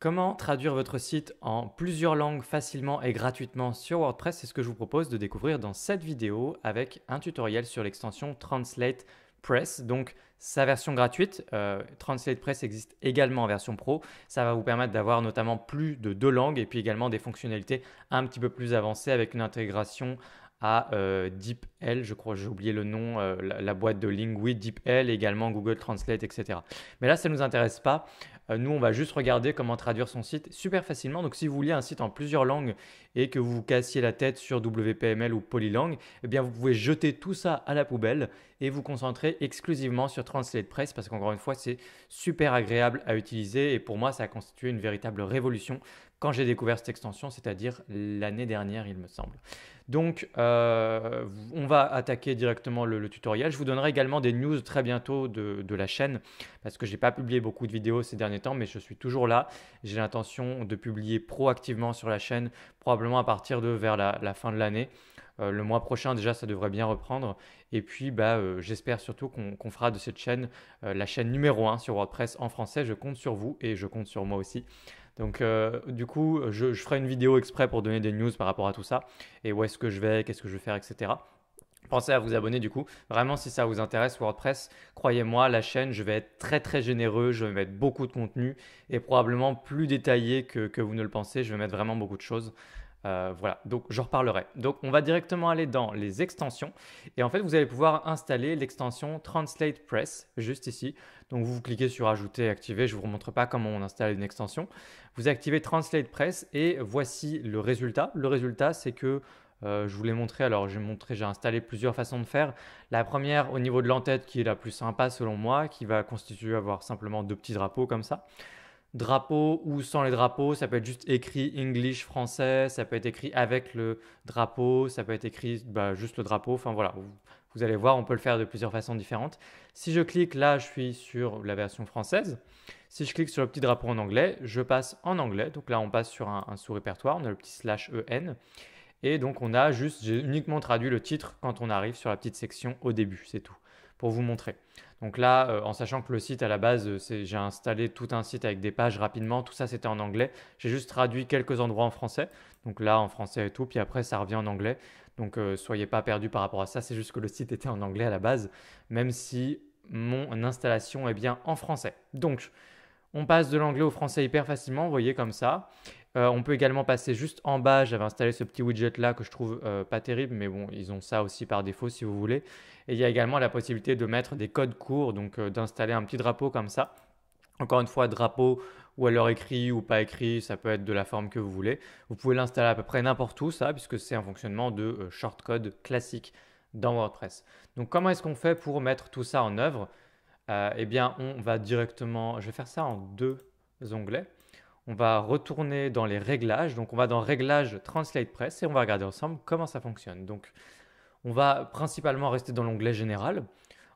Comment traduire votre site en plusieurs langues facilement et gratuitement sur WordPress? C'est ce que je vous propose de découvrir dans cette vidéo avec un tutoriel sur l'extension Translate Press. Donc sa version gratuite, Translate Press existe également en version pro. Ça va vous permettre d'avoir notamment plus de 2 langues et puis également des fonctionnalités un petit peu plus avancées avec une intégration à DeepL, je crois, j'ai oublié le nom, la boîte de Lingui, DeepL, également Google Translate, etc. Mais là, ça ne nous intéresse pas. Nous, on va juste regarder comment traduire son site super facilement. Donc, si vous vouliez un site en plusieurs langues et que vous vous cassiez la tête sur WPML ou Polylang, eh bien, vous pouvez jeter tout ça à la poubelle et vous concentrer exclusivement sur Translate Press parce qu'encore une fois, c'est super agréable à utiliser et pour moi, ça a constitué une véritable révolution quand j'ai découvert cette extension, c'est-à-dire l'année dernière, il me semble. Donc, on va attaquer directement le tutoriel. Je vous donnerai également des news très bientôt de la chaîne parce que je n'ai pas publié beaucoup de vidéos ces derniers temps, mais je suis toujours là. J'ai l'intention de publier proactivement sur la chaîne, probablement à partir de vers la fin de l'année. Le mois prochain, déjà, ça devrait bien reprendre. Et puis, j'espère surtout qu'on fera de cette chaîne la chaîne numéro 1 sur WordPress en français. Je compte sur vous et je compte sur moi aussi. Donc, du coup, je ferai une vidéo exprès pour donner des news par rapport à tout ça et où est-ce que je vais, qu'est-ce que je vais faire, etc. Pensez à vous abonner du coup. Vraiment, si ça vous intéresse, WordPress, croyez-moi, la chaîne, je vais être très très généreux. Je vais mettre beaucoup de contenu et probablement plus détaillé que vous ne le pensez. Je vais mettre vraiment beaucoup de choses. Voilà, donc j'en reparlerai. Donc on va directement aller dans les extensions et en fait vous allez pouvoir installer l'extension Translate Press juste ici. Donc vous cliquez sur ajouter, activer, je ne vous remontre pas comment on installe une extension. Vous activez Translate Press et voici le résultat. Le résultat c'est que je vous l'ai montré, alors j'ai installé plusieurs façons de faire. La première au niveau de l'entête qui est la plus sympa selon moi, qui va constituer avoir simplement 2 petits drapeaux comme ça. Drapeau ou sans les drapeaux, ça peut être juste écrit English français, ça peut être écrit avec le drapeau, ça peut être écrit juste le drapeau. Enfin voilà, vous allez voir, on peut le faire de plusieurs façons différentes. Si je clique là, je suis sur la version française. Si je clique sur le petit drapeau en anglais, je passe en anglais. Donc là, on passe sur un sous-répertoire, on a le petit /en. Et donc j'ai uniquement traduit le titre quand on arrive sur la petite section au début, c'est tout, pour vous montrer. Donc là, en sachant que le site à la base, j'ai installé tout un site avec des pages rapidement, tout ça c'était en anglais. J'ai juste traduit quelques endroits en français. Donc là, en français et tout, puis après ça revient en anglais. Donc soyez pas perdus par rapport à ça, c'est juste que le site était en anglais à la base, même si mon installation est bien en français. Donc, on passe de l'anglais au français hyper facilement, vous voyez comme ça. On peut également passer juste en bas. J'avais installé ce petit widget là que je trouve pas terrible, mais bon, ils ont ça aussi par défaut si vous voulez. Et il y a également la possibilité de mettre des codes courts, donc d'installer un petit drapeau comme ça. Encore une fois, drapeau ou alors écrit ou pas écrit, ça peut être de la forme que vous voulez. Vous pouvez l'installer à peu près n'importe où, ça, puisque c'est un fonctionnement de shortcode classique dans WordPress. Donc, comment est-ce qu'on fait pour mettre tout ça en œuvre? Eh bien, on va directement, je vais faire ça en 2 onglets. On va retourner dans les réglages. Donc, on va dans Réglages Translate Press et on va regarder ensemble comment ça fonctionne. Donc, on va principalement rester dans l'onglet Général.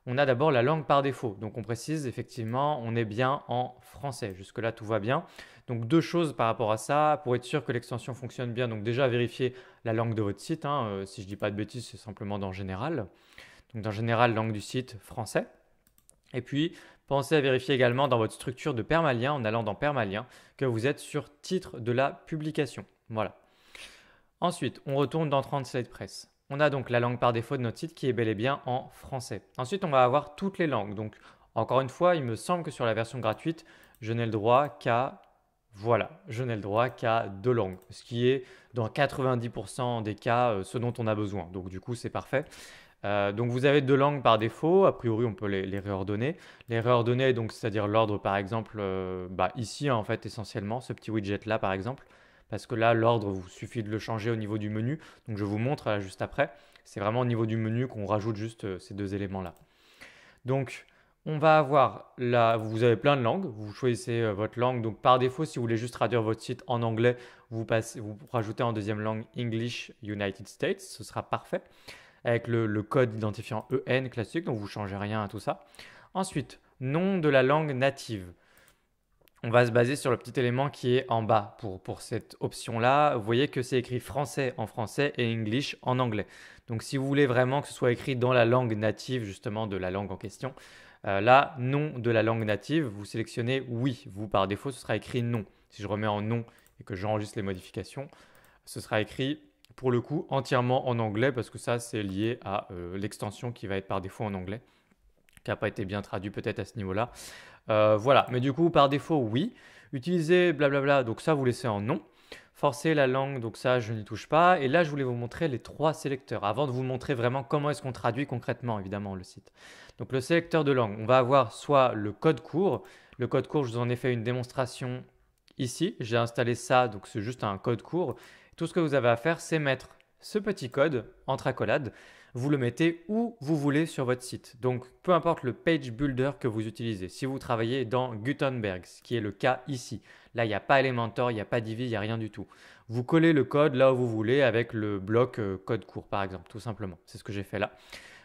On a d'abord la langue par défaut. Donc, on précise effectivement, on est bien en français. Jusque-là, tout va bien. Donc, 2 choses par rapport à ça pour être sûr que l'extension fonctionne bien. Donc, déjà, vérifier la langue de votre site. Si je ne dis pas de bêtises, c'est simplement dans Général. Donc, dans Général, langue du site, français. Et puis, pensez à vérifier également dans votre structure de permalien, en allant dans permalien, que vous êtes sur titre de la publication. Voilà. Ensuite, on retourne dans Translate Press. On a donc la langue par défaut de notre site qui est bel et bien en français. Ensuite, on va avoir toutes les langues. Donc, encore une fois, il me semble que sur la version gratuite, je n'ai le droit qu'à je n'ai le droit qu'à 2 langues, ce qui est dans 90% des cas ce dont on a besoin. Donc, du coup, c'est parfait. Donc vous avez 2 langues par défaut, a priori on peut les réordonner. Les réordonner, donc c'est-à-dire l'ordre par exemple, ici en fait essentiellement, ce petit widget là par exemple, parce que là l'ordre, vous suffit de le changer au niveau du menu, donc je vous montre là, juste après. C'est vraiment au niveau du menu qu'on rajoute juste ces 2 éléments là. Donc on va avoir là, vous avez plein de langues, vous choisissez votre langue, donc par défaut si vous voulez juste traduire votre site en anglais, vous rajoutez en deuxième langue English United States, ce sera parfait avec le code identifiant EN classique, donc vous ne changez rien à tout ça. Ensuite, nom de la langue native. On va se baser sur le petit élément qui est en bas pour cette option-là. Vous voyez que c'est écrit français en français et English en anglais. Donc si vous voulez vraiment que ce soit écrit dans la langue native justement de la langue en question, là, nom de la langue native, vous sélectionnez oui. Vous, par défaut, ce sera écrit non. si je remets en non et que j'enregistre les modifications, ce sera écrit pour le coup entièrement en anglais parce que ça c'est lié à l'extension qui va être par défaut en anglais, qui n'a pas été bien traduit peut-être à ce niveau-là. Voilà, mais du coup par défaut oui. Utiliser blablabla, donc ça vous laissez en non. Forcer la langue, donc ça je n'y touche pas. Et là je voulais vous montrer les 3 sélecteurs avant de vous montrer vraiment comment est-ce qu'on traduit concrètement évidemment le site. Donc le sélecteur de langue, on va avoir soit le code court. Le code court, je vous en ai fait une démonstration ici. J'ai installé ça, donc c'est juste un code court. Tout ce que vous avez à faire, c'est mettre ce petit code entre accolades. Vous le mettez où vous voulez sur votre site. Donc peu importe le page builder que vous utilisez. Si vous travaillez dans Gutenberg, ce qui est le cas ici, là il n'y a pas Elementor, il n'y a pas Divi, il n'y a rien du tout. Vous collez le code là où vous voulez avec le bloc code court par exemple, tout simplement. C'est ce que j'ai fait là.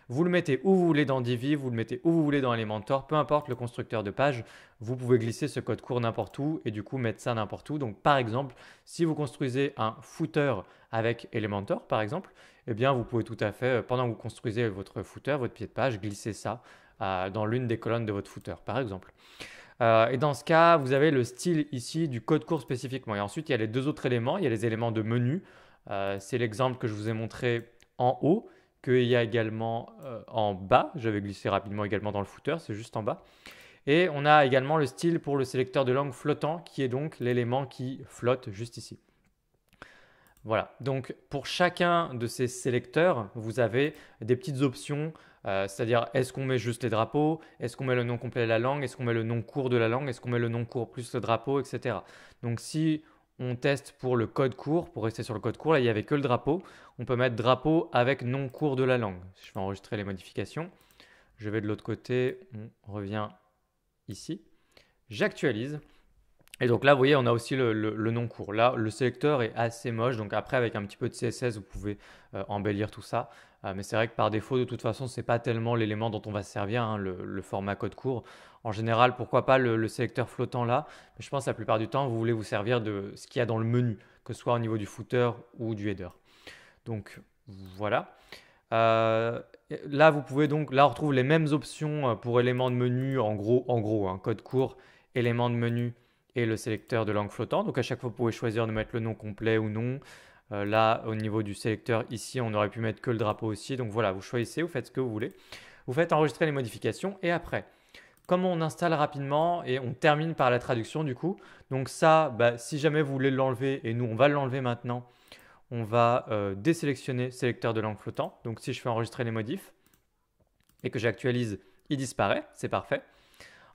Vous le mettez où vous voulez dans Divi, vous le mettez où vous voulez dans Elementor, peu importe le constructeur de page, vous pouvez glisser ce code court n'importe où et du coup mettre ça n'importe où. Donc par exemple, si vous construisez un footer avec Elementor par exemple, eh bien vous pouvez tout à fait, pendant que vous construisez votre footer, votre pied de page, glisser ça dans l'une des colonnes de votre footer par exemple. Et dans ce cas, vous avez le style ici du code court spécifiquement. Et ensuite, il y a les 2 autres éléments. Il y a les éléments de menu. C'est l'exemple que je vous ai montré en haut, qu'il y a également en bas. J'avais glissé rapidement également dans le footer, c'est juste en bas. Et on a également le style pour le sélecteur de langue flottant, qui est donc l'élément qui flotte juste ici. Voilà, donc pour chacun de ces sélecteurs, vous avez des petites options, c'est-à-dire est-ce qu'on met juste les drapeaux, est-ce qu'on met le nom complet de la langue, est-ce qu'on met le nom court de la langue, est-ce qu'on met le nom court plus le drapeau, etc. Donc si on teste pour le code court, pour rester sur le code court, là il n'y avait que le drapeau, on peut mettre drapeau avec nom court de la langue. Je vais enregistrer les modifications, je vais de l'autre côté, on revient ici, j'actualise. Et donc là, vous voyez, on a aussi le nom court. Là, le sélecteur est assez moche. Donc après, avec un petit peu de CSS, vous pouvez embellir tout ça. Mais c'est vrai que par défaut, de toute façon, ce n'est pas tellement l'élément dont on va se servir, hein, le format code court. En général, pourquoi pas le sélecteur flottant là. Mais je pense que la plupart du temps, vous voulez vous servir de ce qu'il y a dans le menu, que ce soit au niveau du footer ou du header. Donc voilà. Là, vous pouvez donc, là, on retrouve les mêmes options pour éléments de menu, en gros, hein, code court, éléments de menu et le sélecteur de langue flottant. Donc à chaque fois, vous pouvez choisir de mettre le nom complet ou non. Là, au niveau du sélecteur, ici, on aurait pu mettre que le drapeau aussi. Donc voilà, vous choisissez, vous faites ce que vous voulez. Vous faites enregistrer les modifications et après, comment on installe rapidement et on termine par la traduction du coup. Donc ça, si jamais vous voulez l'enlever, et nous, on va l'enlever maintenant, on va désélectionner sélecteur de langue flottant. Donc si je fais enregistrer les modifs et que j'actualise, il disparaît, c'est parfait.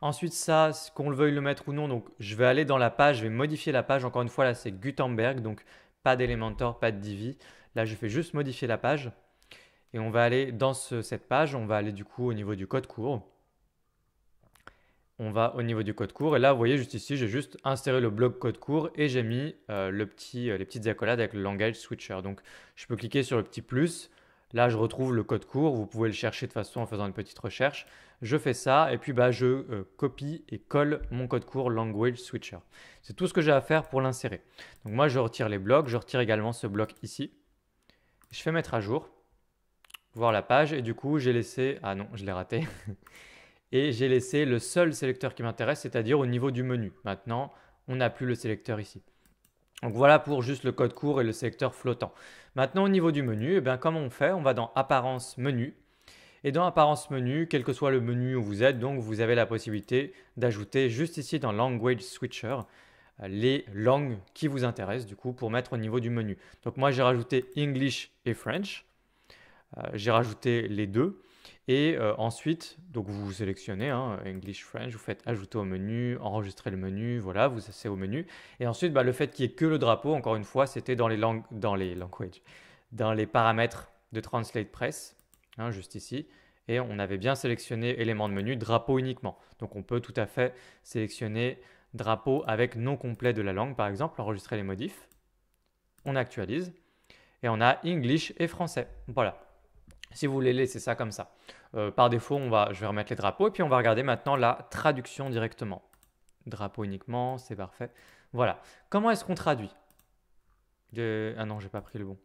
Ensuite, ça, qu'on le veuille le mettre ou non, donc je vais aller dans la page, je vais modifier la page. Encore une fois, là, c'est Gutenberg, donc pas d'Elementor, pas de Divi. Là, je fais juste modifier la page. Et on va aller dans cette page, on va aller du coup au niveau du code court. On va au niveau du code court. Et là, vous voyez, juste ici, j'ai juste inséré le bloc code court et j'ai mis les petites accolades avec le langage switcher. Donc, je peux cliquer sur le petit plus. Là, je retrouve le code court. Vous pouvez le chercher de toute façon en faisant une petite recherche. Je fais ça et puis je copie et colle mon code court language switcher. C'est tout ce que j'ai à faire pour l'insérer. Donc moi, je retire les blocs. Je retire également ce bloc ici. Je fais mettre à jour, voir la page et du coup, j'ai laissé… Ah non, je l'ai raté. Et j'ai laissé le seul sélecteur qui m'intéresse, c'est-à-dire au niveau du menu. Maintenant, on n'a plus le sélecteur ici. Donc voilà pour juste le code court et le sélecteur flottant. Maintenant, au niveau du menu, comment on fait? On va dans Apparence menu. Et dans Apparence menu, quel que soit le menu où vous êtes, donc vous avez la possibilité d'ajouter juste ici dans Language Switcher les langues qui vous intéressent du coup pour mettre au niveau du menu. Donc moi j'ai rajouté English et French. J'ai rajouté les deux. Et ensuite, donc vous sélectionnez English, French, vous faites ajouter au menu, enregistrer le menu, voilà, vous c'est au menu. Et ensuite, le fait qu'il n'y ait que le drapeau, encore une fois, c'était dans les paramètres de Translate Press, juste ici. Et on avait bien sélectionné élément de menu, drapeau uniquement. Donc on peut tout à fait sélectionner drapeau avec nom complet de la langue, par exemple, enregistrer les modifs. On actualise. Et on a English et français. Voilà. Si vous voulez laisser ça comme ça. Par défaut, je vais remettre les drapeaux et puis on va regarder maintenant la traduction directement. Drapeau uniquement, c'est parfait. Voilà. Comment est-ce qu'on traduit? Ah non, j'ai pas pris le bon.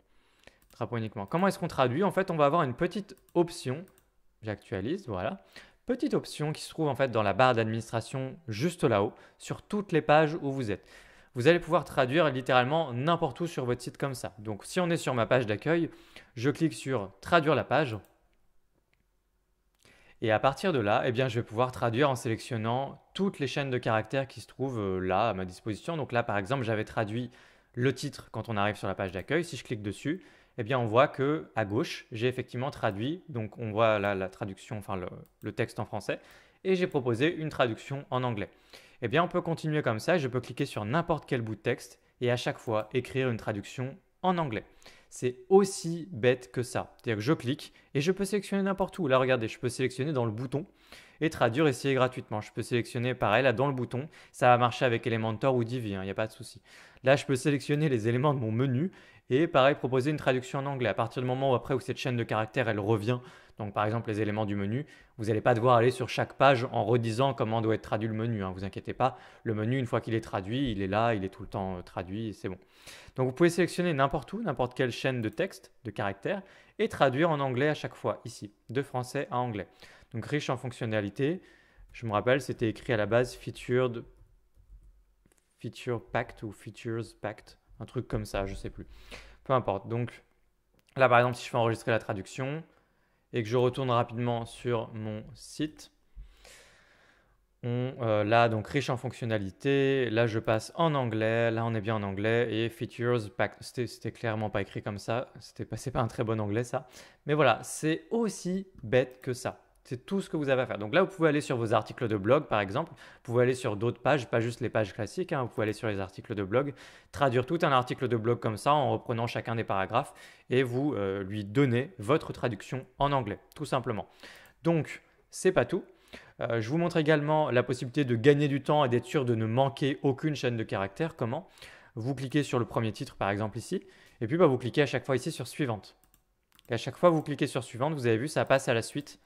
Drapeau uniquement. Comment est-ce qu'on traduit? En fait, on va avoir une petite option. J'actualise, voilà. Petite option qui se trouve en fait dans la barre d'administration juste là-haut, sur toutes les pages où vous êtes. vous allez pouvoir traduire littéralement n'importe où sur votre site comme ça. Donc si on est sur ma page d'accueil, je clique sur traduire la page. Et à partir de là, eh bien, je vais pouvoir traduire en sélectionnant toutes les chaînes de caractères qui se trouvent là à ma disposition. Donc là, par exemple, j'avais traduit le titre quand on arrive sur la page d'accueil. Si je clique dessus, eh bien, on voit que à gauche, j'ai effectivement traduit. Donc on voit là la traduction, enfin le texte en français. Et j'ai proposé une traduction en anglais. Eh bien, on peut continuer comme ça. Je peux cliquer sur n'importe quel bout de texte et à chaque fois écrire une traduction en anglais. C'est aussi bête que ça. C'est-à-dire que je clique et je peux sélectionner n'importe où. Là, regardez, je peux sélectionner dans le bouton et traduire ici gratuitement. Je peux sélectionner pareil là dans le bouton. Ça va marcher avec Elementor ou Divi, il n'y a pas de souci. Là, je peux sélectionner les éléments de mon menu et pareil, proposer une traduction en anglais. À partir du moment où après où cette chaîne de caractères, elle revient, donc par exemple les éléments du menu, vous n'allez pas devoir aller sur chaque page en redisant comment doit être traduit le menu. Vous inquiétez pas, le menu, une fois qu'il est traduit, il est là, il est tout le temps traduit et c'est bon. Donc vous pouvez sélectionner n'importe où, n'importe quelle chaîne de texte, de caractères, et traduire en anglais à chaque fois, ici, de français à anglais. Donc riche en fonctionnalités, je me rappelle, c'était écrit à la base Feature Packed ou Features Packed, un truc comme ça, je sais plus. Peu importe. Donc là, par exemple, si je fais enregistrer la traduction et que je retourne rapidement sur mon site, là, donc riche en fonctionnalités. Là, je passe en anglais. Là, on est bien en anglais. Et features, c'était clairement pas écrit comme ça. C'est pas un très bon anglais, ça. Mais voilà, c'est aussi bête que ça. C'est tout ce que vous avez à faire. Donc là, vous pouvez aller sur vos articles de blog, par exemple. Vous pouvez aller sur d'autres pages, pas juste les pages classiques. Vous pouvez aller sur les articles de blog, traduire tout un article de blog comme ça en reprenant chacun des paragraphes et vous lui donnez votre traduction en anglais, tout simplement. Donc, c'est pas tout. Je vous montre également la possibilité de gagner du temps et d'être sûr de ne manquer aucune chaîne de caractères. Comment? Vous cliquez sur le premier titre, par exemple ici, et puis vous cliquez à chaque fois ici sur suivante. Et à chaque fois vous cliquez sur suivante, vous avez vu, ça passe à la suite.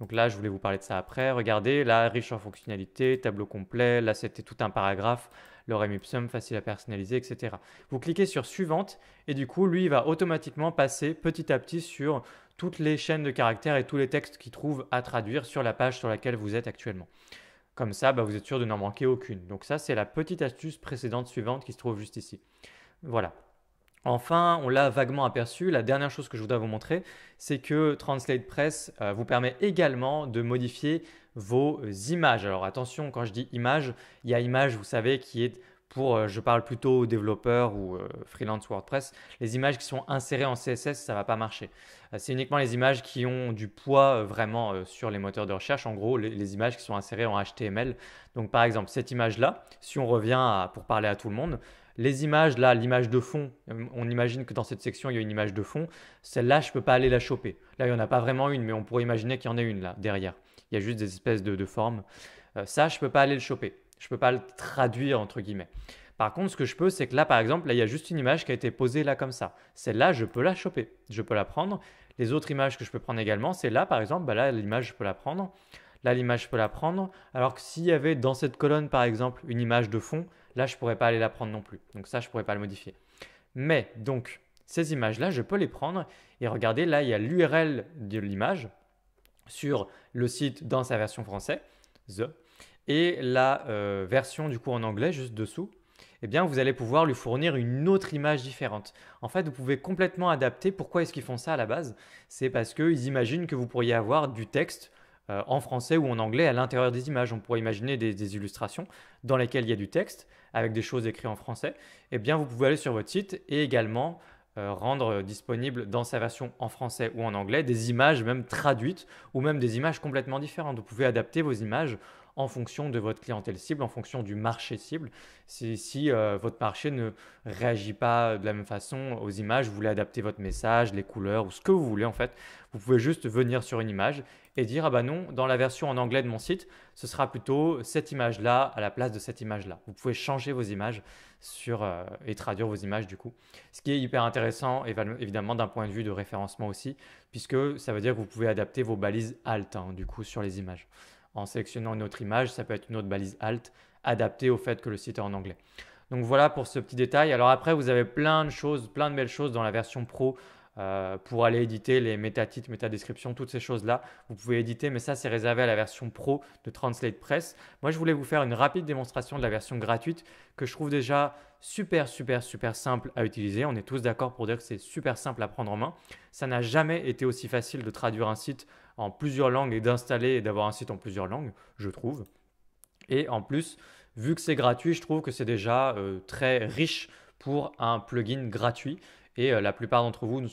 Donc là, je voulais vous parler de ça après. Regardez, là, riche en fonctionnalités, tableau complet. Là, c'était tout un paragraphe, lorem ipsum, facile à personnaliser, etc. Vous cliquez sur suivante et du coup, lui, il va automatiquement passer petit à petit sur toutes les chaînes de caractères et tous les textes qu'il trouve à traduire sur la page sur laquelle vous êtes actuellement. Comme ça, vous êtes sûr de n'en manquer aucune. Donc ça, c'est la petite astuce précédente suivante qui se trouve juste ici. Voilà. Enfin, on l'a vaguement aperçu, la dernière chose que je voudrais vous montrer, c'est que Translate Press vous permet également de modifier vos images. Alors attention, quand je dis image, il y a image, vous savez, qui est pour, je parle plutôt aux développeurs ou freelance WordPress, les images qui sont insérées en CSS, ça ne va pas marcher. C'est uniquement les images qui ont du poids vraiment sur les moteurs de recherche, en gros les images qui sont insérées en HTML. Donc par exemple, cette image-là, si on revient pour parler à tout le monde, les images, là, l'image de fond, on imagine que dans cette section, il y a une image de fond. Celle-là, je ne peux pas aller la choper. Là, il n'y en a pas vraiment une, mais on pourrait imaginer qu'il y en ait une là, derrière. Il y a juste des espèces de formes. Ça, je ne peux pas aller le choper. Je ne peux pas le traduire, entre guillemets. Par contre, ce que je peux, c'est que là, par exemple, là, il y a juste une image qui a été posée là comme ça. Celle-là, je peux la choper. Je peux la prendre. Les autres images que je peux prendre également, c'est là, par exemple, là, l'image, je peux la prendre. Là, l'image, je peux la prendre. Alors que s'il y avait dans cette colonne, par exemple, une image de fond, là, je ne pourrais pas aller la prendre non plus. Donc ça, je ne pourrais pas le modifier. Mais donc, ces images-là, je peux les prendre. Et regardez, là, il y a l'URL de l'image sur le site dans sa version française. Et la version du coup en anglais, juste dessous, eh bien, vous allez pouvoir lui fournir une autre image différente. En fait, vous pouvez complètement adapter. Pourquoi est-ce qu'ils font ça à la base? C'est parce qu'ils imaginent que vous pourriez avoir du texte en français ou en anglais à l'intérieur des images. On pourrait imaginer des illustrations dans lesquelles il y a du texte avec des choses écrites en français. Eh bien, vous pouvez aller sur votre site et également rendre disponible dans sa version en français ou en anglais des images même traduites ou même des images complètement différentes. Vous pouvez adapter vos images en fonction de votre clientèle cible, en fonction du marché cible. Si votre marché ne réagit pas de la même façon aux images, vous voulez adapter votre message, les couleurs ou ce que vous voulez en fait, vous pouvez juste venir sur une image et dire « Ah bah non, dans la version en anglais de mon site, ce sera plutôt cette image-là à la place de cette image-là. » Vous pouvez changer vos images et traduire vos images du coup. Ce qui est hyper intéressant évidemment d'un point de vue de référencement aussi, puisque ça veut dire que vous pouvez adapter vos balises alt du coup sur les images. En sélectionnant une autre image, ça peut être une autre balise alt adaptée au fait que le site est en anglais. Donc voilà pour ce petit détail. Alors après, vous avez plein de choses, plein de belles choses dans la version pro pour aller éditer les métatitres, métadescriptions, toutes ces choses-là. Vous pouvez éditer, mais ça, c'est réservé à la version pro de Translate Press. Moi, je voulais vous faire une rapide démonstration de la version gratuite que je trouve déjà super, super, super simple à utiliser. On est tous d'accord pour dire que c'est super simple à prendre en main. Ça n'a jamais été aussi facile de traduire un site en plusieurs langues et d'installer et d'avoir un site en plusieurs langues, je trouve. Et en plus, vu que c'est gratuit, je trouve que c'est déjà très riche pour un plugin gratuit. Et la plupart d'entre vous ne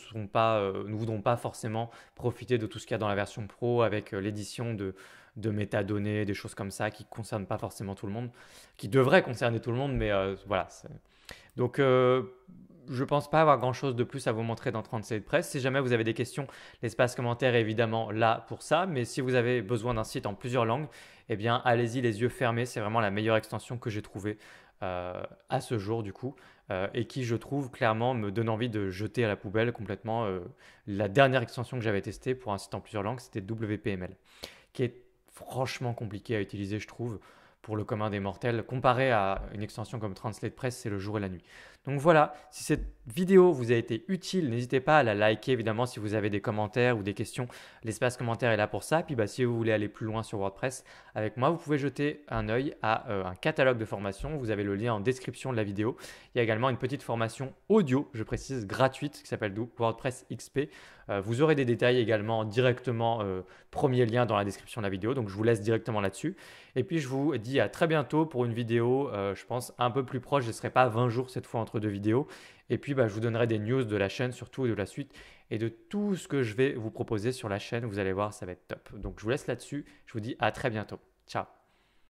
voudront pas forcément profiter de tout ce qu'il y a dans la version pro avec l'édition de métadonnées, des choses comme ça qui ne concernent pas forcément tout le monde, qui devraient concerner tout le monde, mais voilà. Donc, je ne pense pas avoir grand-chose de plus à vous montrer dans Translate Press. Si jamais vous avez des questions, l'espace commentaire est évidemment là pour ça. Mais si vous avez besoin d'un site en plusieurs langues, eh bien, allez-y les yeux fermés. C'est vraiment la meilleure extension que j'ai trouvée à ce jour du coup et qui, je trouve, clairement me donne envie de jeter à la poubelle complètement. La dernière extension que j'avais testée pour un site en plusieurs langues, c'était WPML, qui est franchement compliqué à utiliser, je trouve, pour le commun des mortels. Comparé à une extension comme Translate Press, c'est le jour et la nuit. Donc voilà, si cette vidéo vous a été utile, n'hésitez pas à la liker évidemment si vous avez des commentaires ou des questions. L'espace commentaire est là pour ça. Puis si vous voulez aller plus loin sur WordPress avec moi, vous pouvez jeter un œil à un catalogue de formation. Vous avez le lien en description de la vidéo. Il y a également une petite formation audio, je précise, gratuite qui s'appelle WordPress XP. Vous aurez des détails également directement, premier lien dans la description de la vidéo. Donc je vous laisse directement là-dessus. Et puis je vous dis à très bientôt pour une vidéo, je pense, un peu plus proche. Je ne serai pas 20 jours cette fois entre deux vidéos. Et puis je vous donnerai des news de la chaîne surtout et de la suite et de tout ce que je vais vous proposer sur la chaîne. Vous allez voir, ça va être top. Donc je vous laisse là-dessus. Je vous dis à très bientôt. Ciao.